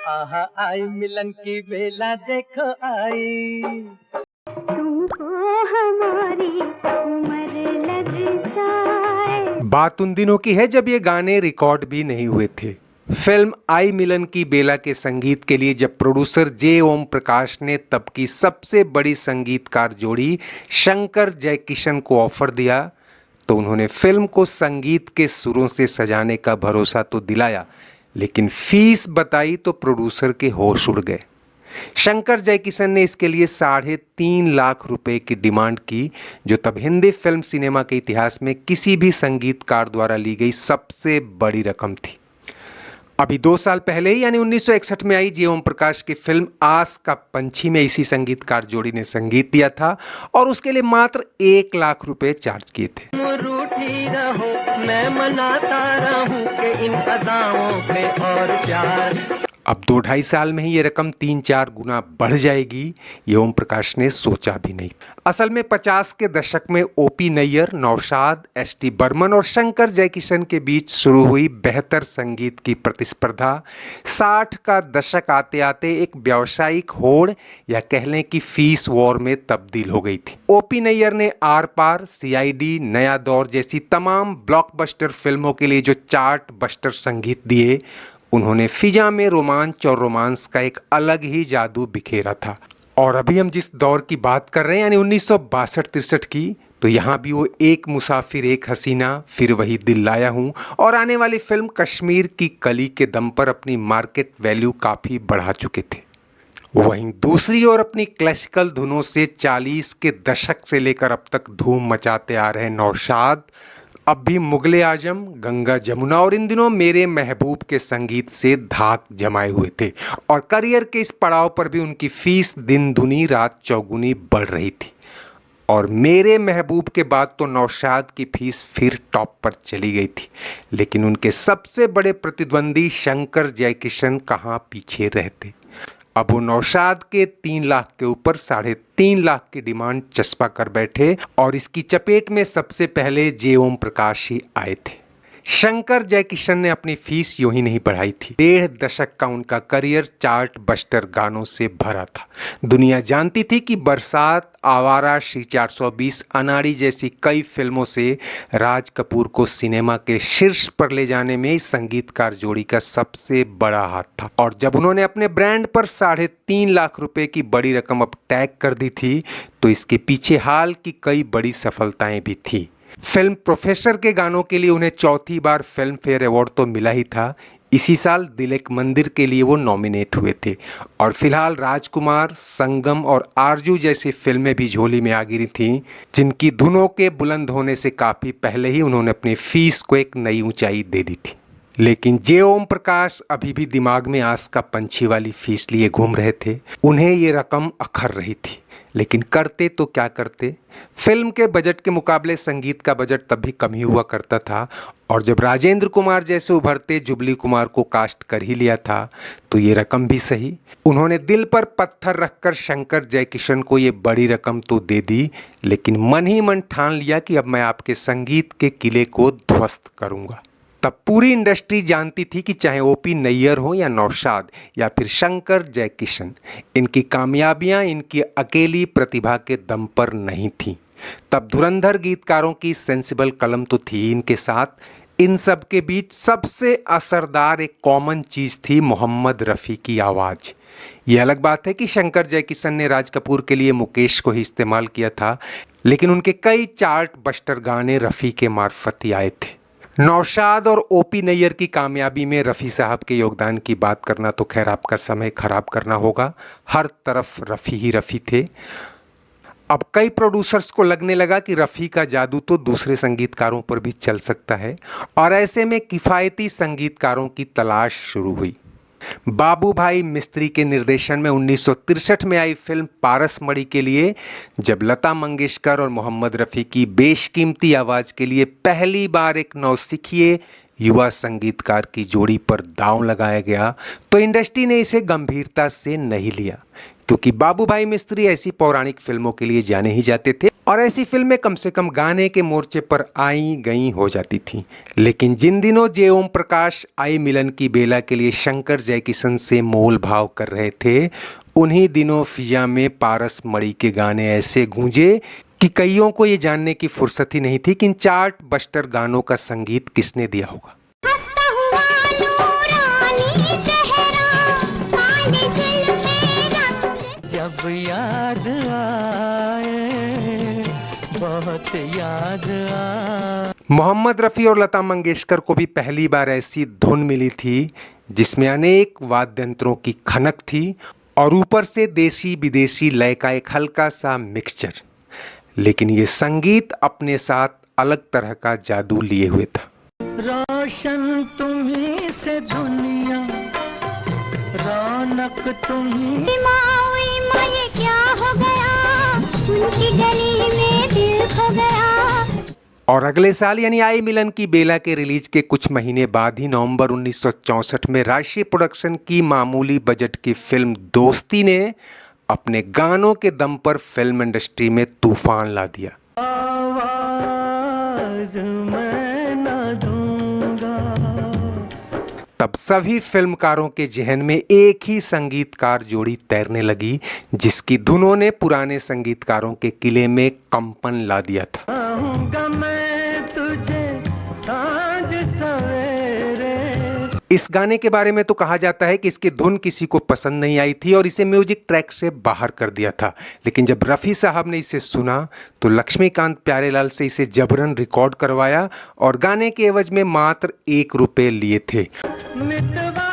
आहा आई मिलन की बेला देखो आई। तुमको हमारी उम्र लग जाए। बात उन दिनों की है जब ये गाने रिकॉर्ड भी नहीं हुए थे। फिल्म आई मिलन की बेला के संगीत के लिए जब प्रोड्यूसर जे ओम प्रकाश ने तब की सबसे बड़ी संगीतकार जोड़ी शंकर जयकिशन को ऑफर दिया तो उन्होंने फिल्म को संगीत के सुरों से सजाने का भरोसा तो दिलाया, लेकिन फीस बताई तो प्रोड्यूसर के होश उड़ गए। शंकर जयकिशन ने इसके लिए 3.5 लाख रुपए की डिमांड की, जो तब हिंदी फिल्म सिनेमा के इतिहास में किसी भी संगीतकार द्वारा ली गई सबसे बड़ी रकम थी। अभी 2 साल पहले ही यानी 1961 में आई जे ओम प्रकाश की फिल्म आस का पंछी में इसी संगीतकार जोड़ी ने संगीत दिया था और उसके लिए मात्र 1 लाख रुपए चार्ज किए थे। रूठी रहो मैं मनाता रहूं कि इन अदाओं पे और प्यार। अब 2-2.5 साल में ही ये रकम 3-4 गुना बढ़ जाएगी, ये ओम प्रकाश ने सोचा भी नहीं। असल में 50 के दशक में ओपी नैयर, नौशाद, एस.टी. बर्मन और शंकर जयकिशन के बीच शुरू हुई बेहतर संगीत की प्रतिस्पर्धा 60 का दशक आते आते एक व्यावसायिक होड़ या कह लें कि फीस वॉर में तब्दील हो गई थी। ओपी नैयर ने आर पार, सीआईडी, नया दौर जैसी तमाम ब्लॉकबस्टर फिल्मों के लिए जो चार्ट बस्टर संगीत दिए, उन्होंने फिजा में रोमांच और रोमांस का एक अलग ही जादू बिखेरा था। और अभी हम जिस दौर की बात कर रहे हैं यानी 1962-63 की, तो यहाँ भी वो एक मुसाफिर एक हसीना, फिर वही दिल लाया हूँ और आने वाली फिल्म कश्मीर की कली के दम पर अपनी मार्केट वैल्यू काफ़ी बढ़ा चुके थे। वहीं दूसरी ओर अपनी क्लासिकल धुनों से 40 के दशक से लेकर अब तक धूम मचाते आ रहे नौशाद अब भी मुगले आजम, गंगा जमुना और इन दिनों मेरे महबूब के संगीत से धाक जमाए हुए थे और करियर के इस पड़ाव पर भी उनकी फीस दिन दुनी रात चौगुनी बढ़ रही थी। और मेरे महबूब के बाद तो नौशाद की फीस फिर टॉप पर चली गई थी, लेकिन उनके सबसे बड़े प्रतिद्वंदी शंकर जयकिशन कहाँ पीछे रहते। अब वो नौशाद के 3 लाख के ऊपर 3.5 लाख की डिमांड चस्पा कर बैठे और इसकी चपेट में सबसे पहले जे ओम प्रकाश ही आए थे। शंकर जयकिशन ने अपनी फीस यूं ही नहीं बढ़ाई थी। 1.5 दशक का उनका करियर चार्ट बस्टर गानों से भरा था। दुनिया जानती थी कि बरसात, आवारा, श्री 420, अनाड़ी जैसी कई फिल्मों से राज कपूर को सिनेमा के शीर्ष पर ले जाने में इस संगीतकार जोड़ी का सबसे बड़ा हाथ था। और जब उन्होंने अपने ब्रांड पर 3.5 लाख रुपए की बड़ी रकम अब टैग कर दी थी, तो इसके पीछे हाल की कई बड़ी सफलताएं भी थी। फिल्म प्रोफेसर के गानों के लिए उन्हें 4थी बार फिल्म फेयर अवार्ड तो मिला ही था, इसी साल दिल एक मंदिर के लिए वो नॉमिनेट हुए थे और फिलहाल राजकुमार, संगम और आरजू जैसी फिल्में भी झोली में आ गिरी थीं, जिनकी धुनों के बुलंद होने से काफ़ी पहले ही उन्होंने अपनी फीस को एक नई ऊंचाई दे दी थी। लेकिन जे ओम प्रकाश अभी भी दिमाग में आस का पंछी वाली फीस लिए घूम रहे थे। उन्हें ये रकम अखर रही थी, लेकिन करते तो क्या करते। फिल्म के बजट के मुकाबले संगीत का बजट तब भी कम ही हुआ करता था और जब राजेंद्र कुमार जैसे उभरते जुबली कुमार को कास्ट कर ही लिया था, तो ये रकम भी सही। उन्होंने दिल पर पत्थर रखकर शंकर जयकिशन को ये बड़ी रकम तो दे दी, लेकिन मन ही मन ठान लिया कि अब मैं आपके संगीत के किले को ध्वस्त करूँगा। तब पूरी इंडस्ट्री जानती थी कि चाहे ओपी नैयर हो या नौशाद या फिर शंकर जयकिशन, इनकी कामयाबियां इनकी अकेली प्रतिभा के दम पर नहीं थीं। तब धुरंधर गीतकारों की सेंसिबल कलम तो थी इनके साथ, इन सब के बीच सबसे असरदार एक कॉमन चीज़ थी मोहम्मद रफ़ी की आवाज़। ये अलग बात है कि शंकर जयकिशन ने राज कपूर के लिए मुकेश को ही इस्तेमाल किया था, लेकिन उनके कई चार्ट बस्टर गाने रफ़ी के मार्फत ही आए थे। नौशाद और ओपी नैयर की कामयाबी में रफ़ी साहब के योगदान की बात करना तो खैर आपका समय खराब करना होगा। हर तरफ रफ़ी ही रफ़ी थे। अब कई प्रोड्यूसर्स को लगने लगा कि रफ़ी का जादू तो दूसरे संगीतकारों पर भी चल सकता है और ऐसे में किफ़ायती संगीतकारों की तलाश शुरू हुई। बाबू भाई मिस्त्री के निर्देशन में 1963 में आई फिल्म पारस मणि के लिए जब लता मंगेशकर और मोहम्मद रफ़ी की बेशकीमती आवाज़ के लिए पहली बार एक नौसिखिए युवा संगीतकार की जोड़ी पर दांव लगाया गया, तो इंडस्ट्री ने इसे गंभीरता से नहीं लिया, क्योंकि बाबू भाई मिस्त्री ऐसी पौराणिक फिल्मों के लिए जाने ही जाते थे और ऐसी फिल्में कम से कम गाने के मोर्चे पर आई गई हो जाती थीं। लेकिन जिन दिनों जे ओम प्रकाश आई मिलन की बेला के लिए शंकर जयकिशन से मोल भाव कर रहे थे, उन्हीं दिनों फिजा में पारस मणि के गाने ऐसे गूंजे कि कईयों को ये जानने की फुर्सत ही नहीं थी कि इन चार्ट बस्टर गानों का संगीत किसने दिया होगा। हंसता हुआ नूरानी चेहरा, काले दिल मेरा जब याद आए, बहुत याद आए। मोहम्मद रफ़ी और लता मंगेशकर को भी पहली बार ऐसी धुन मिली थी जिसमें अनेक वाद्य यंत्रों की खनक थी और ऊपर से देसी विदेशी लय का एक हल्का सा मिक्सचर। लेकिन ये संगीत अपने साथ अलग तरह का जादू लिए हुए था। रोशन तुम्ही से दुनिया, रौनक तुम्ही। माँ ये क्या हो गया, उनकी गली में दिल खो गया। और अगले साल यानी आई मिलन की बेला के रिलीज के कुछ महीने बाद ही नवंबर 1964 में राशि प्रोडक्शन की मामूली बजट की फिल्म दोस्ती ने अपने गानों के दम पर फिल्म इंडस्ट्री में तूफान ला दिया। आवाज मैं न दूंगा। तब सभी फिल्मकारों के जहन में एक ही संगीतकार जोड़ी तैरने लगी जिसकी धुनों ने पुराने संगीतकारों के किले में कंपन ला दिया था। आऊंगा मैं तुझे सांझ सवेरे। इस गाने के बारे में तो कहा जाता है कि इसकी धुन किसी को पसंद नहीं आई थी और इसे म्यूजिक ट्रैक से बाहर कर दिया था। लेकिन जब रफ़ी साहब ने इसे सुना तो लक्ष्मीकांत प्यारेलाल से इसे जबरन रिकॉर्ड करवाया और गाने के एवज में मात्र ₹1 लिए थे। मितवा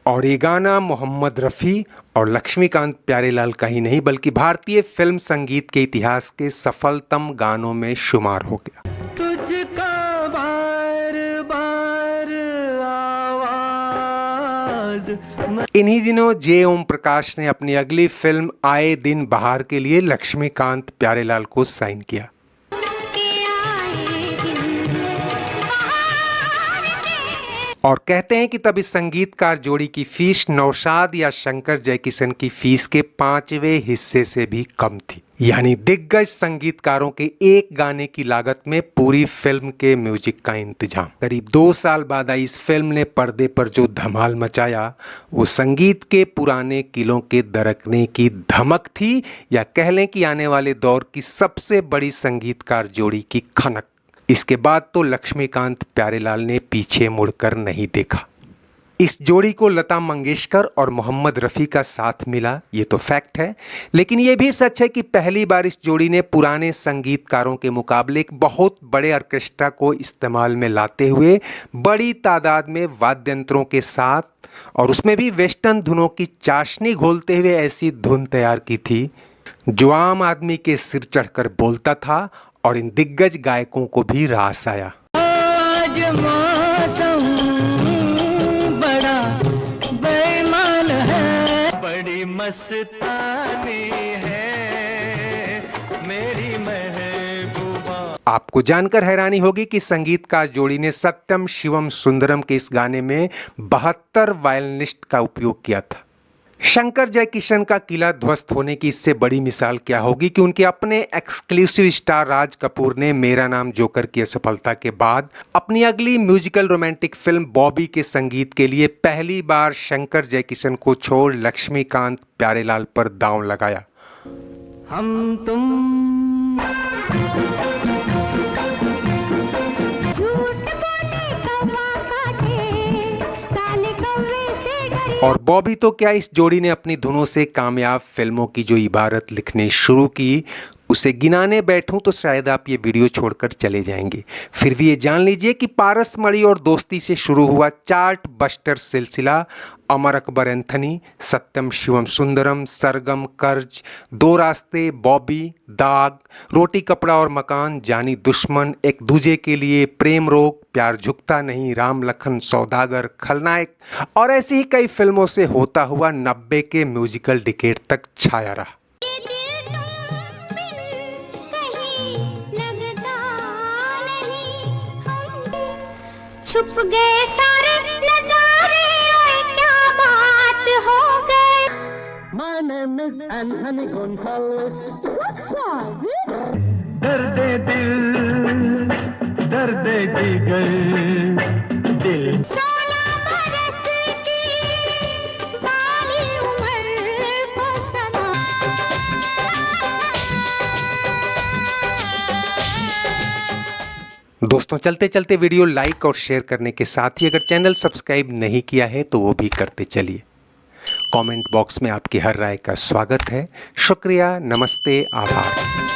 और ये गाना मोहम्मद रफ़ी और लक्ष्मीकांत प्यारेलाल का ही नहीं बल्कि भारतीय फिल्म संगीत के इतिहास के सफलतम गानों में शुमार हो गया। तुझको बार बार आवाज। इन्हीं दिनों जे ओम प्रकाश ने अपनी अगली फिल्म आए दिन बहार के लिए लक्ष्मीकांत प्यारेलाल को साइन किया। और कहते हैं कि तब इस संगीतकार जोड़ी की फीस नौशाद या शंकर जयकिशन की फीस के 5वें हिस्से से भी कम थी। यानी दिग्गज संगीतकारों के एक गाने की लागत में पूरी फिल्म के म्यूजिक का इंतजाम। करीब 2 साल बाद आई इस फिल्म ने पर्दे पर जो धमाल मचाया वो संगीत के पुराने किलों के दरकने की धमक थी, या कह लें कि आने वाले दौर की सबसे बड़ी संगीतकार जोड़ी की खनक। इसके बाद तो लक्ष्मीकांत प्यारेलाल ने पीछे मुड़कर नहीं देखा। इस जोड़ी को लता मंगेशकर और मोहम्मद रफ़ी का साथ मिला, ये तो फैक्ट है। लेकिन ये भी सच है कि पहली बार इस जोड़ी ने पुराने संगीतकारों के मुकाबले एक बहुत बड़े ऑर्केस्ट्रा को इस्तेमाल में लाते हुए बड़ी तादाद में वाद्य यंत्रों के साथ, और उसमें भी वेस्टर्न धुनों की चाशनी घोलते हुए ऐसी धुन तैयार की थी जो आम आदमी के सिर चढ़कर बोलता था और इन दिग्गज गायकों को भी रास आया। आज मौसम बड़ा बेईमान है, बड़ी मस्तानी है मेरी महबूबा। आपको जानकर हैरानी होगी कि संगीतकार जोड़ी ने सत्यम शिवम सुंदरम के इस गाने में 72 वायलिनिस्ट का उपयोग किया था। शंकर जयकिशन का किला ध्वस्त होने की इससे बड़ी मिसाल क्या होगी कि उनके अपने एक्सक्लूसिव स्टार राज कपूर ने मेरा नाम जोकर की असफलता के बाद अपनी अगली म्यूजिकल रोमांटिक फिल्म बॉबी के संगीत के लिए पहली बार शंकर जयकिशन को छोड़ लक्ष्मीकांत प्यारेलाल पर दांव लगाया। हम तुम और बॉबी तो क्या, इस जोड़ी ने अपनी धुनों से कामयाब फिल्मों की जो इबारत लिखनी शुरू की उसे गिनाने बैठूं तो शायद आप ये वीडियो छोड़कर चले जाएंगे। फिर भी ये जान लीजिए कि पारस मणि और दोस्ती से शुरू हुआ चार्ट बस्टर सिलसिला अमर अकबर एंथनी, सत्यम शिवम सुंदरम, सरगम, कर्ज, दो रास्ते, बॉबी, दाग, रोटी कपड़ा और मकान, जानी दुश्मन, एक दूजे के लिए, प्रेम रोग, प्यार झुकता नहीं, राम लखन सौदागर, खलनायक और ऐसी ही कई फिल्मों से होता हुआ 90 के म्यूजिकल डिकेड तक छाया रहा। छुप गए सारे नजारे, और क्या बात हो गई। My name is Anthony Gonzalez. दर्दे दिल, दर्दे जिगर, दिल 16 बरस की बाली उम्र को समा दोस्तों चलते चलते वीडियो लाइक और शेयर करने के साथ ही अगर चैनल सब्सक्राइब नहीं किया है तो वो भी करते चलिए। कमेंट बॉक्स में आपकी हर राय का स्वागत है। शुक्रिया, नमस्ते, आभार।